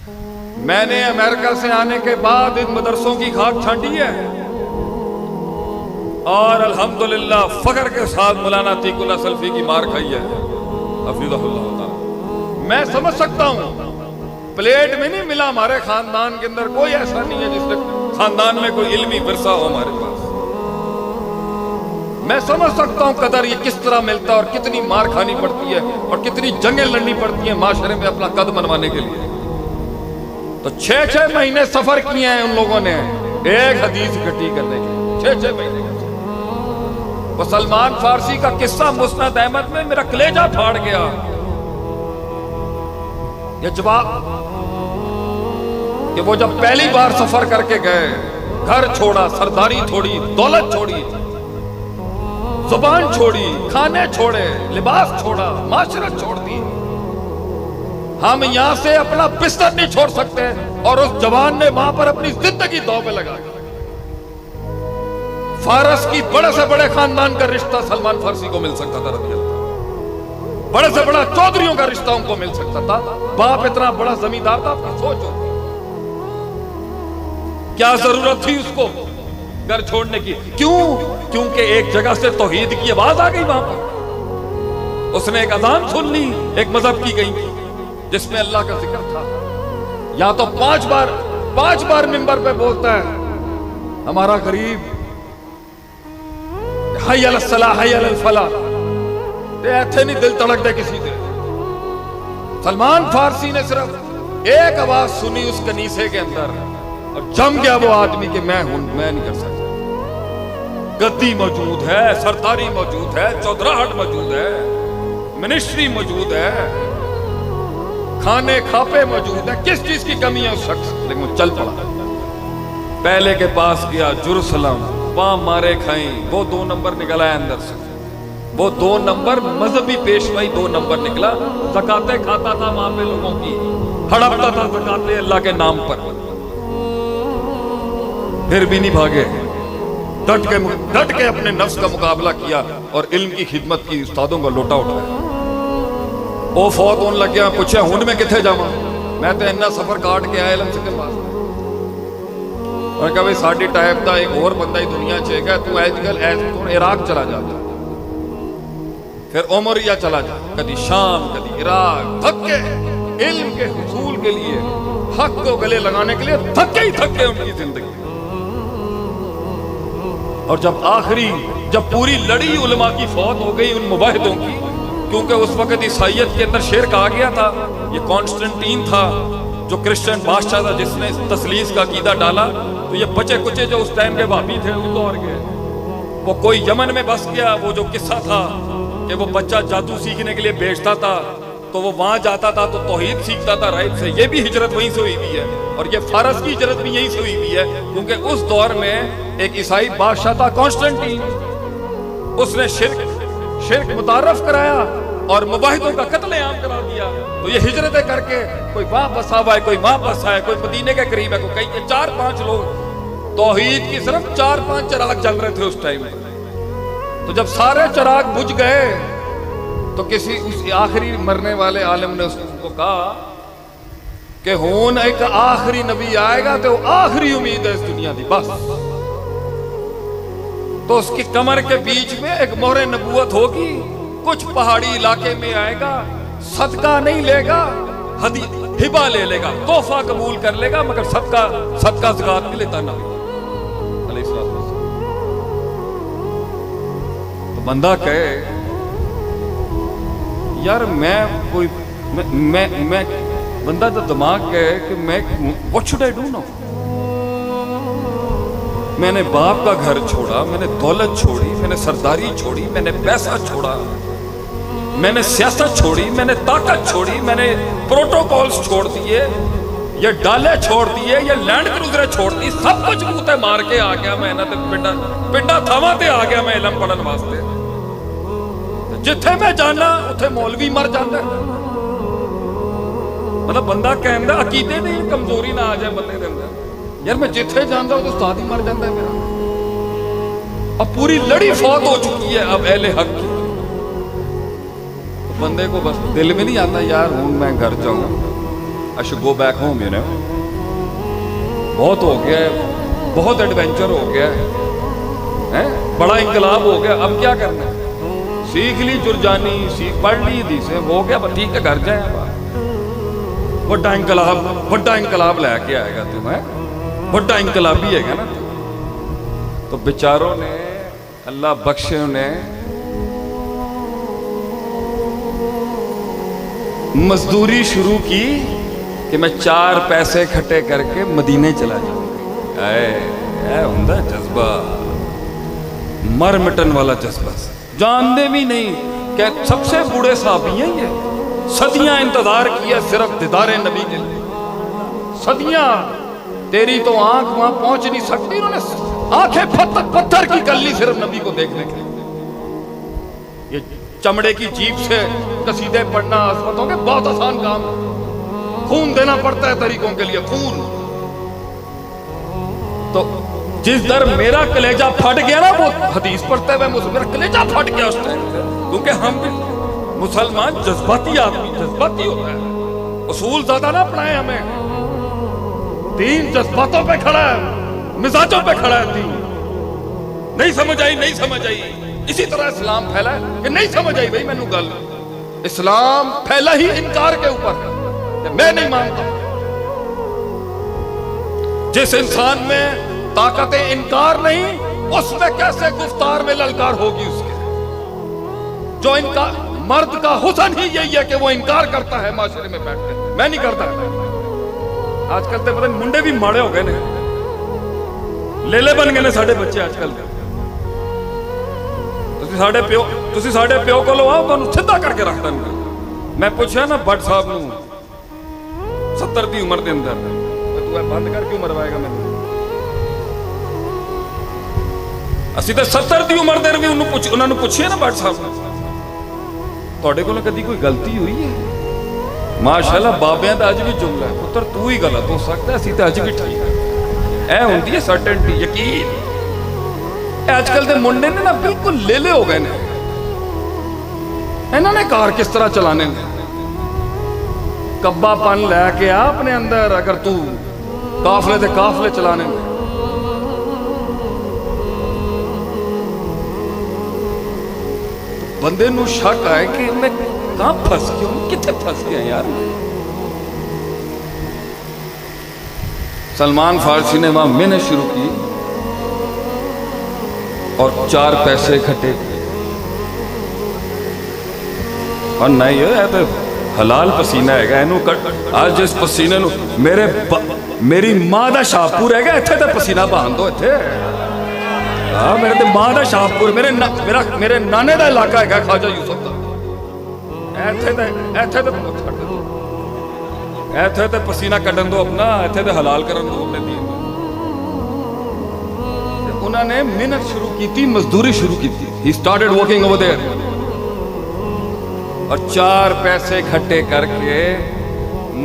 میں نے امریکہ سے آنے کے بعد ان مدرسوں کی خاک چھانٹی ہے اور الحمدللہ فخر کے ساتھ مولانا عتیق اللہ سلفی کی مار کھائی ہے حفظہ اللہ تعالی۔ میں سمجھ سکتا ہوں پلیٹ میں نہیں ملا، ہمارے خاندان کے اندر کوئی ایسا نہیں ہے جس نے خاندان میں کوئی علمی ورثہ ہو ہمارے پاس۔ میں سمجھ سکتا ہوں قدر یہ کس طرح ملتا ہے اور کتنی مار کھانی پڑتی ہے اور کتنی جنگیں لڑنی پڑتی ہیں معاشرے میں اپنا قد منوانے کے لیے۔ تو 6 مہینے سفر کیے ہیں ان لوگوں نے ایک حدیث اکٹھی کرنے کے، 6 مہینے کا۔ وہ سلمان فارسی کا قصہ مسند احمد میں میرا کلیجہ پھاڑ گیا۔ یہ جواب کہ وہ جب پہلی بار سفر کر کے گئے، گھر چھوڑا، سرداری چھوڑی، دولت چھوڑی، زبان چھوڑی، کھانے چھوڑے، لباس چھوڑا، معاشرت چھوڑ دی۔ ہم یہاں سے اپنا بستر نہیں چھوڑ سکتے، اور اس جوان نے وہاں پر اپنی زندگی داؤ پہ لگا دی۔ فارس کی بڑے سے بڑے خاندان کا رشتہ سلمان فارسی کو مل سکتا تھا رضی اللہ، بڑے سے بڑا چودھریوں کا رشتہ ان کو مل سکتا تھا۔ باپ اتنا بڑا زمیندار تھا، آپ کی سوچو کیا ضرورت تھی اس کو گھر چھوڑنے کی؟ کیوں؟ کیونکہ ایک جگہ سے توحید کی آواز آ گئی وہاں پر، اس نے ایک اذان سن لی، ایک مذہب کی گئی جس میں اللہ کا ذکر تھا۔ یا تو 5 بار منبر پہ بولتا ہے ہمارا غریب، حی علی الصلاح حی علی الفلاح، ایتھے نہیں دل تڑک دے کسی دے۔ سلمان فارسی نے صرف ایک آواز سنی اس کنیسے کے اندر اور جم گیا وہ آدمی کہ میں نہیں کر سکتا۔ گدی موجود ہے، سرداری موجود ہے، چودراہٹ موجود ہے، منسٹری موجود ہے، کھانے کھاپے موجود ہے، کس چیز کی کمی ہے اس شخص؟ لیکن وہ چل پڑا، پہلے کے پاس گیا جرسلم، وہاں مارے کھائیں، وہ 2 نمبر نکلا ہے اندر سے، وہ 2 نمبر مذہبی پیشوائی 2 نمبر نکلا، زکاتیں کھاتا تھا وہاں پہ لوگوں کی، ہڑپتا تھا زکاتیں اللہ کے نام پر، پھر بھی نہیں بھاگے، ڈٹ کے اپنے نفس کا مقابلہ کیا اور علم کی خدمت کی، استادوں کا لوٹا اٹھایا۔ وہ فوت ہونے لگ گیا، پوچھا ہن میں کتنے جاواں، میں تو اتنا سفر کاٹ کے آیا علم سے کے پاس۔ اور کہا بھائی ساڈی ٹائپ دا ایک اور بندہ ہی دنیا چ ہے، تو تو عراق چلا جاتا، پھر عمریا چلا جا، کدی شام کدی عراق، تھکے علم کے حصول کے لیے، حق کو گلے لگانے کے لیے تھکے ہی تھکے ان کی زندگی۔ اور جب پوری لڑی علماء کی فوت ہو گئی ان مباحدوں کی، کیونکہ اس وقت عیسائیت کے اندر شرک آ گیا تھا، یہ کانسٹنٹین تھا جو کرسچن بادشاہ تھا جس نے تثلیث کا عقیدہ ڈالا، تو یہ بچے کچے جو اس ٹائم کے بھابی تھے وہ دور گئے، وہ کوئی یمن میں بس گیا، وہ جو قصہ تھا کہ وہ بچہ جادو سیکھنے کے لیے بھیجتا تھا تو وہ وہاں جاتا تھا تو توحید سیکھتا تھا راہب سے، یہ بھی ہجرت وہیں سے ہوئی ہوئی ہے، اور یہ فارس کی ہجرت بھی یہیں سے ہوئی ہوئی ہے، کیونکہ اس دور میں ایک عیسائی بادشاہ تھا کانسٹنٹین، اس نے شرک متعارف کرایا اور مباحدوں کا قتل عام کرا دیا، تو یہ ہجرتیں کر کے کوئی وہاں بسا ہوا ہے، کوئی وہاں بسا ہے، کوئی مدینے کے قریب ہے، کوئی کہیں کے 4-5 لوگ، توحید کی صرف 4-5 چراغ جل رہے تھے اس ٹائم میں۔ تو جب سارے چراغ بجھ گئے تو کسی اس آخری مرنے والے عالم نے اس کو کہا کہ ہون ایک آخری نبی آئے گا تو آخری امید ہے اس دنیا دی بس۔ تو اس کی کمر کے بیچ میں ایک مہر نبوت ہوگی، کچھ پہاڑی علاقے میں آئے گا، صدقہ نہیں لے گا، ہبہ لے لے گا، تحفہ قبول کر لے گا، مگر صدقہ زکات نہیں لیتا نبی علیہ السلام۔ تو بندہ کہے یار میں بندہ تو دماغ کہے کہ میں what should I do now؟ میں نے باپ کا گھر چھوڑا، میں نے دولت چھوڑی، میں نے سرداری چھوڑی، میں نے پیسہ چھوڑا، میں نے سیاست چھوڑی، میں نے طاقت چھوڑی، میں نے پروٹوکولز چھوڑ دیے، یہ ڈالے چھوڑ دیے، یہ لینڈ کروزریں چھوڑ دی، سب کچھ بوتے مار کے آ گیا میں نا، پنڈا تھاواں تے آ گیا میں علم پڑھن واسطے۔ جتھے میں جانا اتھے مولوی مر جاتا ہے، مطلب بندہ کہندا عقیدے دی کمزوری نہ آ جائے بندے دے اندر، یار میں جتھے جاندا ہوں تو استاد ہی مر جاتا ہے میرا، اب پوری لڑی فوت ہو چکی ہے اب اہل حق کی، بندے کو بس دل میں نہیں آتا یار ہوں میں گھر جاؤں، I should go back home, you know. بہت ہو گیا ہے, بہت ایڈونچر ہو گیا ہے, بڑا انقلاب ہو گیا, اب کیا کرنا ہے؟ سیکھ لی جرجانی, پڑھ لی حدیثیں, ہو گیا, ٹھیک ہے, گھر جائیں. بڑا انقلاب لے کے آئے گا تمہیں, بڑا انقلابی ہے گا نا. تو بیچاروں نے, اللہ بخشے انہیں, مزدوری شروع کی کہ میں 4 پیسے کھٹے کر کے مدینے چلا جاؤں گا. اے ہوندا جذبہ, مر مٹن والا جذبہ, جانتے بھی نہیں کہ سب سے بوڑھے صحابی ہیں یہ, صدیاں انتظار کیا صرف دیدار نبی کے لیے, صدیاں. تیری تو آنکھ وہاں پہنچ نہیں سکتی, انہوں نے آنکھیں پتھر کی کر لی صرف نبی کو دیکھنے کے لیے. یہ چمڑے کی جیب سے قصیدے پڑھنا عظمتوں کے بہت آسان کام, خون دینا پڑتا ہے طریقوں کے لیے, خون. تو جس در میرا کلیجہ پھٹ گیا نا, وہ حدیث پڑھتے ہوئے میرا کلیجہ پھٹ گیا اس ٹائم, کیونکہ ہم مسلمان جذباتی آدمی, جذباتی ہوتا ہے. اصول زیادہ نہ پڑھائیں ہمیں, دین جذباتوں پہ کھڑا ہے, مزاجوں پہ کھڑا ہے دین. نہیں سمجھ آئی. اسی طرح اسلام پھیلا ہے کہ نہیں سمجھ آئی بھائی مینوں گل. اسلام پھیلا ہی انکار کے اوپر کہ میں نہیں مانتا. جس انسان میں طاقت انکار نہیں, اس میں کیسے گفتار میں للکار ہوگی اس کے. جو انکار, مرد کا حسن ہی یہی ہے کہ وہ انکار کرتا ہے معاشرے میں بیٹھ کے, میں نہیں کرتا. آج کل تے پتہ منڈے بھی ماڑے ہو گئے نے, لیلے بن گئے نے ساڈے بچے آج کل کے. تسی ساڈے پیو کو لو آؤ, تانوں سیدھا کر کے رکھ دیں گے. میں پوچھا نا بٹ صاحب نو 70 دی عمر دے اندر, تو بند کر کیوں مروائے گا مینوں؟ اسی تے 70 دی عمر دے بھی انہاں نوں پوچھیا نا بٹ صاحب, تواڈے کول کدی کوئی غلطی ہوئی ہے؟ ماشاءاللہ بابیاں دا اج بھی جملہ ہے, پتر تو ہی غلط ہو سکتا ہے, اسی تے اج بھی ٹھیک ہے. اے ہوندی ہے سرٹنٹی, یقین. آج کل دے منڈے نے نا بالکل لیلے ہو گئے نے, انہوں نے کار کس طرح چلانے نے. کبا پن لے کے آ اپنے اندر, اگر تو قافلے دے قافلے چلانے نے. بندے نو شک آئے کہ میں کہاں پھنس گیا ہوں, کتنے پھنس گیا یار. سلمان فارسی نے وہاں محنت شروع کی اور 4 پیسے اکٹھے کیے. اور نہیں ہے تو حلال پسینہ ہے گا, آج جس پسینے نو میری ماں دا شاہپور ہے گا, اتھے تے پسینہ بہان دو اتھے. میرے تے ماں دا شاہپور, میرے نانے دا علاقہ ہے گا خواجہ یوسف دا. ایتھے تے پسینہ کٹن دو اپنا, ایتھے تے حلال کرن دو اپنے دین. انہوں نے محنت شروع کی تھی, مزدوری شروع کی تھی. He started working over there. اور 4 پیسے اکٹھے کر کے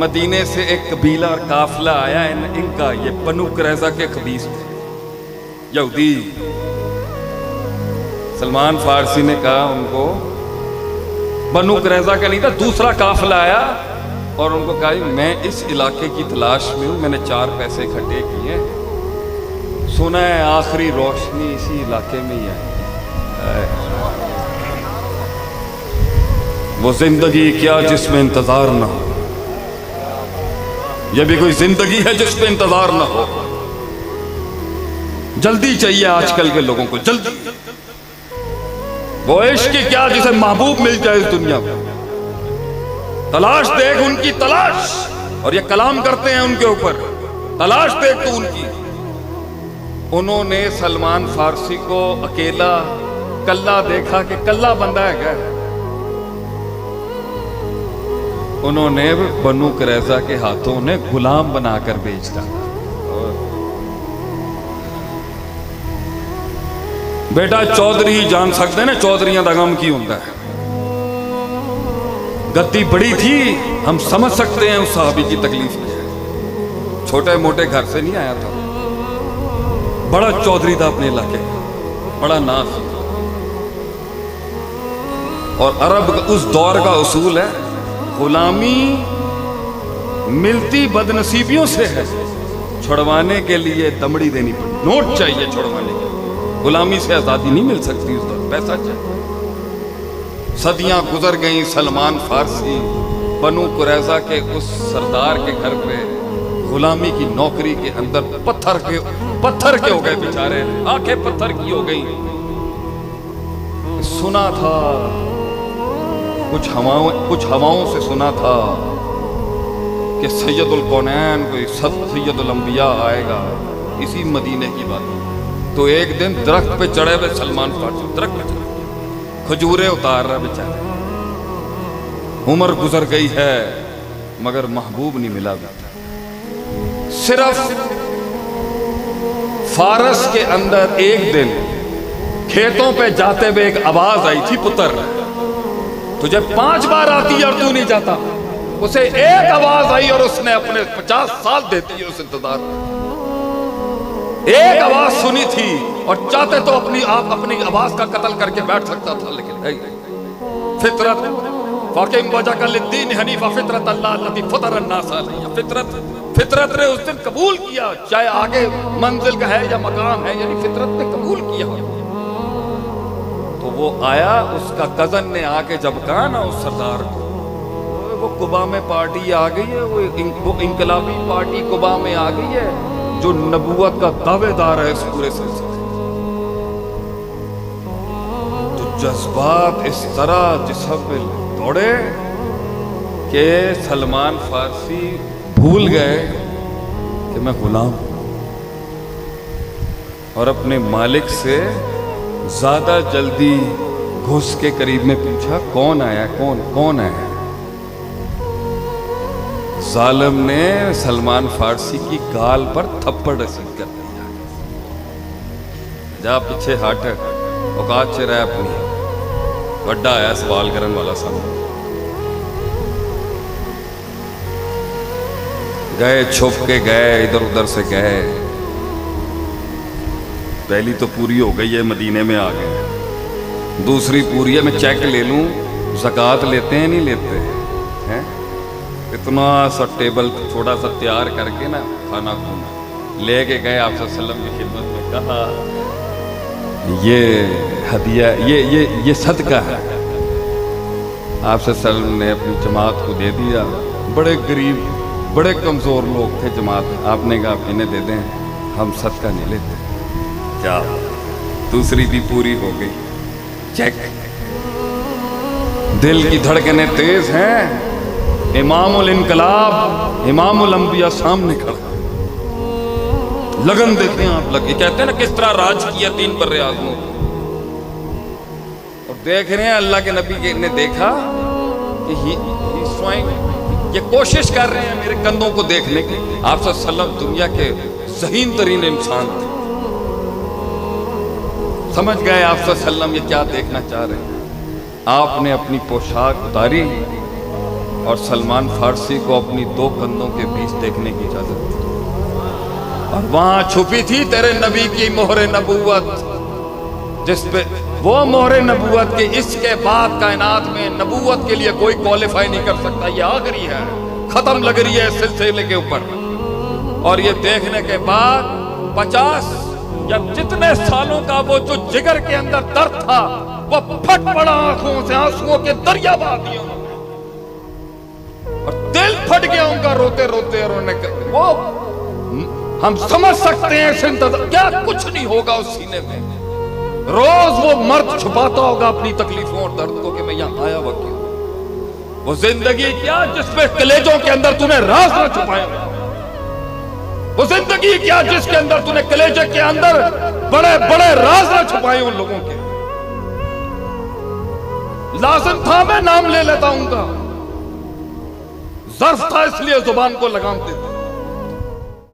مدینے سے ایک قبیلہ اور قافلہ آیا ان کا, یہ بنو قریظہ کے خبیث تھے, یہودی. سلمان فارسی نے کہا ان کو, بنو قریظہ کا نہیں تھا, دوسرا قافلہ آیا اور ان کو کہا میں اس علاقے کی تلاش میں ہوں, میں نے 4 پیسے اکٹھے کیے ہیں, سنا ہے آخری روشنی اسی علاقے میں ہی ہے. وہ زندگی کیا جس میں انتظار نہ ہو, یہ بھی کوئی زندگی ہے جس میں انتظار نہ ہو. جلدی چاہیے آج کل کے لوگوں کو, جلدی. وہ عشق کی کیا جسے محبوب مل جائے اس دنیا میں, تلاش دیکھ ان کی تلاش. اور یہ کلام کرتے ہیں ان کے اوپر, تلاش دیکھ تو ان کی. انہوں نے سلمان فارسی کو اکیلا کلا دیکھا کہ کلا بندہ ہے کیا, انہوں نے بنو قریظہ کے ہاتھوں نے غلام بنا کر بیچ ڈالا. بیٹا چودھری جان سکتے ہیں نا چودھریاں دا غم کی ہوتا ہے. گدی بڑی تھی, ہم سمجھ سکتے ہیں اس صحابی کی تکلیف کیا ہے. چھوٹے موٹے گھر سے نہیں آیا تھا, بڑا چودھری تھا اپنے علاقے, بڑا ناز. اور عرب اس دور کا اصول ہے, غلامی ملتی بدنصیبیوں سے ہے، چھڑوانے کے لیے دمڑی دینی پڑی، نوٹ چاہیے چھڑوانے کے لیے۔ غلامی سے آزادی نہیں مل سکتی، اس وقت پیسہ چاہیے۔ صدیاں گزر گئیں، سلمان فارسی بنو قریظہ کے اس سردار کے گھر پہ غلامی کی نوکری کے اندر پتھر کے ہو گئے بیچارے، آنکھیں پتھر کی ہو گئی۔ سنا تھا کچھ ہواؤں سے سنا تھا کہ سید الکونین کوئی سید الانبیاء آئے گا، اسی مدینے کی بات۔ تو ایک دن درخت پہ چڑھے ہوئے سلمان فارسی درخت پہ چڑھے، کھجورے اتار رہا بیچارے۔ عمر گزر گئی ہے مگر محبوب نہیں ملا بیٹا۔ صرف فارس کے اندر ایک دن کھیتوں پہ جاتے ہوئے ایک آواز آئی تھی، پتر تجھے 5 بار آتی ہے اور تو نہیں جاتا۔ اسے ایک آواز آئی اور اس نے اپنے 50 سال دیتی ہے اس انتظار میں۔ ایک آواز سنی تھی اور چاہتے تو اپنی آواز کا قتل کر کے بیٹھ سکتا تھا، لیکن فطرت فاقم وجہک للدین حنیفہ فطرت اللہ التی فطر الناس علیہا، فطرت نے اس دن قبول کیا، چاہے آگے منزل کا ہے یا مقام ہے، یعنی فطرت نے قبول کیا۔ تو وہ آیا، اس کا کزن نے آ کے جب کہا نا اس سردار کو، وہ قبا میں پارٹی آ گئی ہے، وہ انقلابی پارٹی قبا میں آ گئی ہے جو نبوت کا دعوے دار ہے اس پورے سلسلے۔ تو جذبات اس طرح جسم میں دوڑے کہ سلمان فارسی بھول گئے کہ میں غلام ہوں، اور اپنے مالک سے زیادہ جلدی گھس کے قریب میں پوچھا کون آیا، کون آیا؟ ظالم نے سلمان فارسی کی گال پر تھپڑ رسید کر دیا، جا پیچھے ہٹ، اوقات سے رہ اپنی، بڑا آیا سوال کرن والا سامنے۔ گئے چھپ کے گئے، ادھر ادھر سے گئے، پہلی تو پوری ہو گئی ہے، مدینے میں آ گئے، دوسری پوری ہے، میں چیک لے لوں زکوٰۃ لیتے ہیں نہیں لیتے ہیں؟ اتنا سا ٹیبل تھوڑا سا تیار کر کے نا کھانا کھانا لے کے گئے آپ صلی اللہ علیہ وسلم کی خدمت میں، کہا یہ ہدیہ، یہ صدقہ ہے۔ آپ صلی اللہ علیہ وسلم نے اپنی جماعت کو دے دیا، بڑے غریب بڑے کمزور لوگ تھے جماعت، آپ نے کہا انہیں دے دیں، ہم صدقہ نہیں لیتے۔ کیا دوسری بھی پوری ہو گئی، چیک، دل کی دھڑکنیں تیز ہیں، امام الانقلاب امام الانبیاء سامنے کھڑا، لگن دیتے ہیں آپ، لگے کہتے ہیں نا کس طرح راج کیا 3 بر اعظموں، اور دیکھ رہے ہیں اللہ کے نبی نے دیکھا کہ یہ کوشش کر رہے ہیں میرے کندھوں کو دیکھنے کی۔ آپ صلی اللہ علیہ وسلم دنیا کے ذہین ترین انسان تھے، سمجھ گئے آپ صلی اللہ علیہ وسلم یہ کیا دیکھنا چاہ رہے ہیں۔ آپ نے اپنی پوشاک اتاری اور سلمان فارسی کو اپنی 2 کندھوں کے بیچ دیکھنے کی اجازت دی، اور وہاں چھپی تھی تیرے نبی کی مہر نبوت، جس پہ وہ مہر نبوت کے اس کے بعد کائنات میں نبوت کے لیے کوئی کوالیفائی نہیں کر سکتا، یہ آخری ہے، ختم لگ رہی ہے اس سلسلے کے اوپر۔ اور یہ دیکھنے کے بعد 50 یا جتنے سالوں کا وہ جو جگر کے اندر درد تھا وہ پھٹ پڑا، آنکھوں سے آنسوؤں کے دریا بہا دیے انہوں نے، اور دل پھٹ گیا ان کا روتے روتے، اور انہوں نے وہ ہم سمجھ سکتے ہیں اس انتظار کیا کچھ نہیں ہوگا اس سینے میں، روز وہ مرد چھپاتا ہوگا اپنی تکلیفوں اور درد کو کہ میں یہاں آیا ہوا کیوں، وہ زندگی کیا جس میں کلیجوں کے اندر تُو نے راز نہ چھپائے، وہ زندگی کیا جس کے اندر تُو نے کلیجے کے اندر بڑے بڑے راز نہ چھپائے ان لوگوں کے۔ لازم تھا میں نام لے لیتا ہوں گا، ظرف تھا اس لیے زبان کو لگام دیتا،